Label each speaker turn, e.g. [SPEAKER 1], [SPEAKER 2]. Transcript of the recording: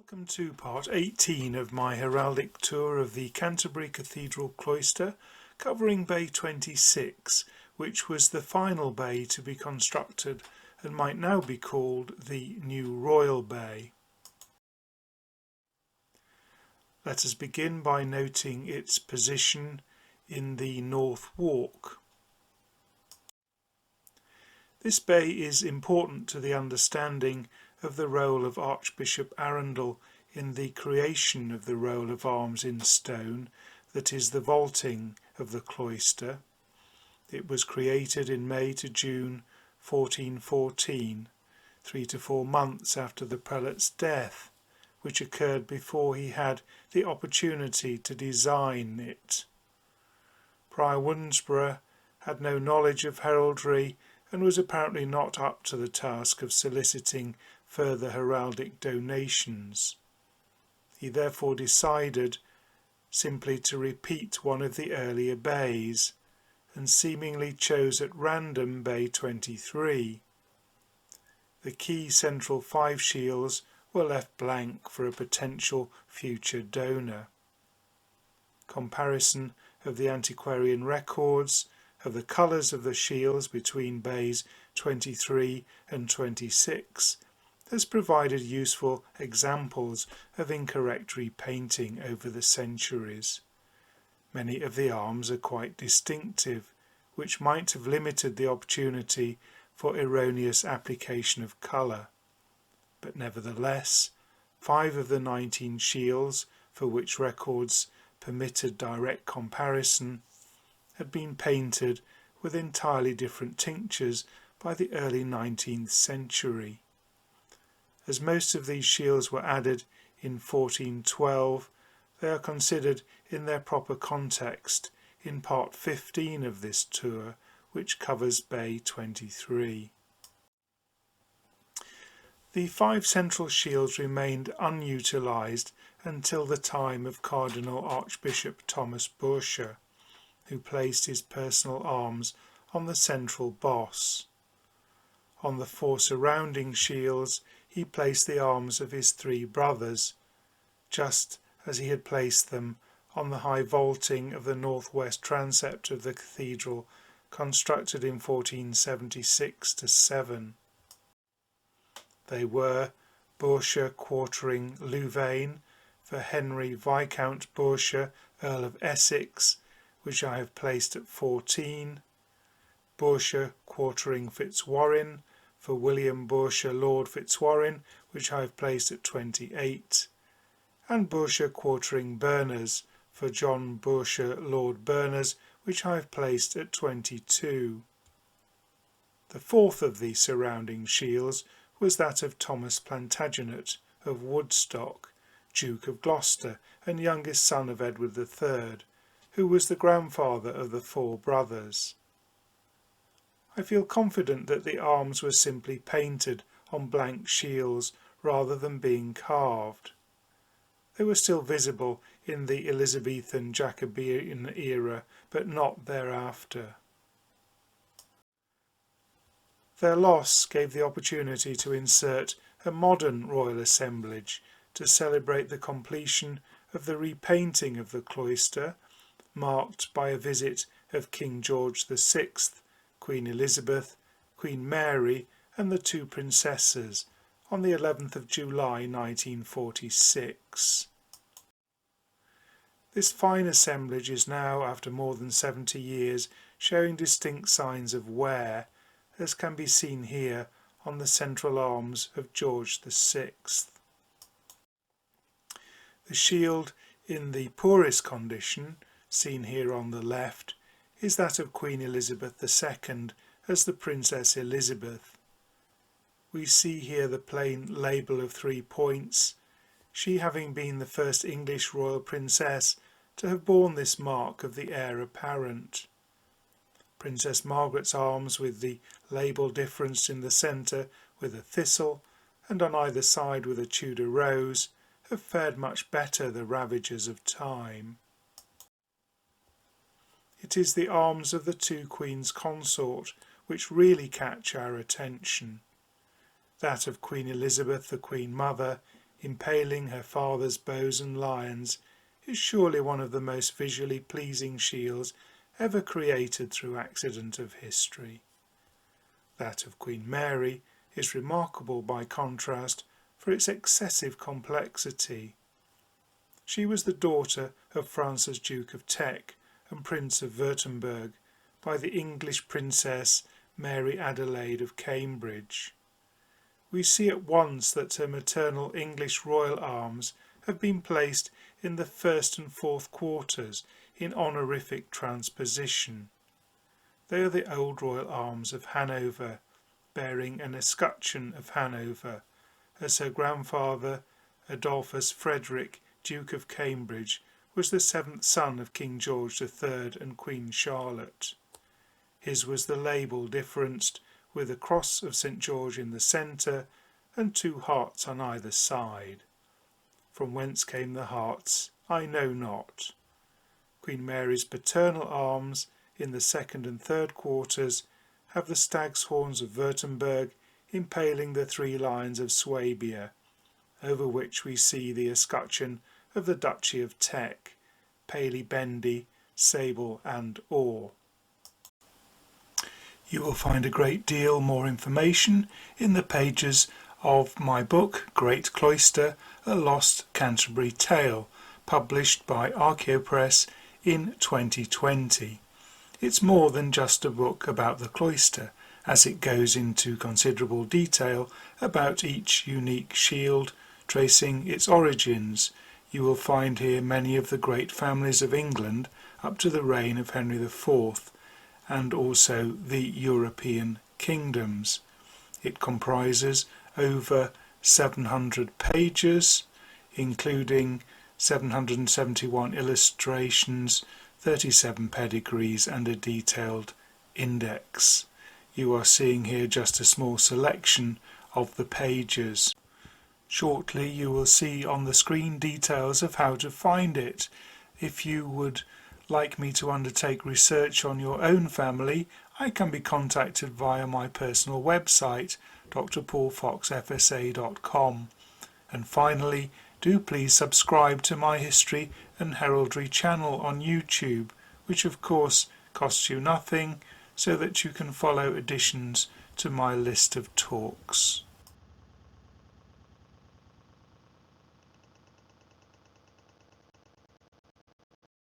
[SPEAKER 1] Welcome to part 18 of my heraldic tour of the Canterbury Cathedral Cloister, covering Bay 26, which was the final bay to be constructed and might now be called the New Royal Bay. Let us begin by noting its position in the North Walk. This bay is important to the understanding of the role of Archbishop Arundel in the creation of the roll of arms in stone that is the vaulting of the cloister. It was created in May to June 1414, 3 to 4 months after the prelate's death, which occurred before he had the opportunity to design it. Prior Windsor had no knowledge of heraldry and was apparently not up to the task of soliciting further heraldic donations. He therefore decided simply to repeat one of the earlier bays, and seemingly chose at random Bay 23. The key central 5 shields were left blank for a potential future donor. Comparison of the antiquarian records of the colours of the shields between bays 23 and 26 has provided useful examples of incorrect repainting over the centuries. Many of the arms are quite distinctive, which might have limited the opportunity for erroneous application of colour. But nevertheless, 5 of the 19 shields, for which records permitted direct comparison, had been painted with entirely different tinctures by the early 19th century. As most of these shields were added in 1412, they are considered in their proper context in part 15 of this tour, which covers Bay 23. The 5 central shields remained unutilised until the time of Cardinal Archbishop Thomas Bourchier, who placed his personal arms on the central boss. On the 4 surrounding shields he placed the arms of his 3 brothers, just as he had placed them on the high vaulting of the northwest transept of the cathedral, constructed in 1476-7. They were Bourchier quartering Louvain for Henry Viscount Bourchier, Earl of Essex, which I have placed at 14, Bourchier quartering Fitzwarren for William Bourchier Lord Fitzwarren, which I have placed at 28, and Bourchier quartering Berners for John Bourchier Lord Berners, which I have placed at 22. The 4th of the surrounding shields was that of Thomas Plantagenet of Woodstock, Duke of Gloucester and youngest son of Edward III, who was the grandfather of the 4 brothers. I feel confident that the arms were simply painted on blank shields rather than being carved. They were still visible in the Elizabethan Jacobean era, but not thereafter. Their loss gave the opportunity to insert a modern royal assemblage to celebrate the completion of the repainting of the cloister, marked by a visit of King George VI, Queen Elizabeth, Queen Mary and the 2 princesses on the 11th of July 1946. This fine assemblage is now, after more than 70 years, showing distinct signs of wear, as can be seen here on the central arms of George VI. The shield in the poorest condition, seen here on the left, is that of Queen Elizabeth II as the Princess Elizabeth. We see here the plain label of 3 points, she having been the first English royal princess to have borne this mark of the heir apparent. Princess Margaret's arms, with the label difference in the centre with a thistle and on either side with a Tudor rose, have fared much better the ravages of time. It is the arms of the 2 queens consort which really catch our attention. That of Queen Elizabeth, the Queen Mother, impaling her father's bows and lions, is surely one of the most visually pleasing shields ever created through accident of history. That of Queen Mary is remarkable by contrast for its excessive complexity. She was the daughter of Francis Duke of Teck and Prince of Württemberg by the English Princess Mary Adelaide of Cambridge. We see at once that her maternal English royal arms have been placed in the first and fourth quarters in honorific transposition. They are the old royal arms of Hanover, bearing an escutcheon of Hanover, as her grandfather, Adolphus Frederick, Duke of Cambridge, was the seventh son of King George III and Queen Charlotte. His was the label differenced with a cross of St. George in the centre and two hearts on either side. From whence came the hearts, I know not. Queen Mary's paternal arms, in the second and third quarters, have the stag's horns of Württemberg impaling the three lions of Swabia, over which we see the escutcheon of the Duchy of Teck, Paley Bendy, Sable and Orr. You will find a great deal more information in the pages of my book, Great Cloister, A Lost Canterbury Tale, published by Archaeopress in 2020. It's more than just a book about the cloister, as it goes into considerable detail about each unique shield, tracing its origins. You will find here many of the great families of England up to the reign of Henry IV, and also the European kingdoms. It comprises over 700 pages, including 771 illustrations, 37 pedigrees and a detailed index. You are seeing here just a small selection of the pages. Shortly you will see on the screen details of how to find it. If you would like me to undertake research on your own family, I can be contacted via my personal website, drpaulfoxfsa.com. And finally, do please subscribe to my History and Heraldry channel on YouTube, which of course costs you nothing, so that you can follow additions to my list of talks.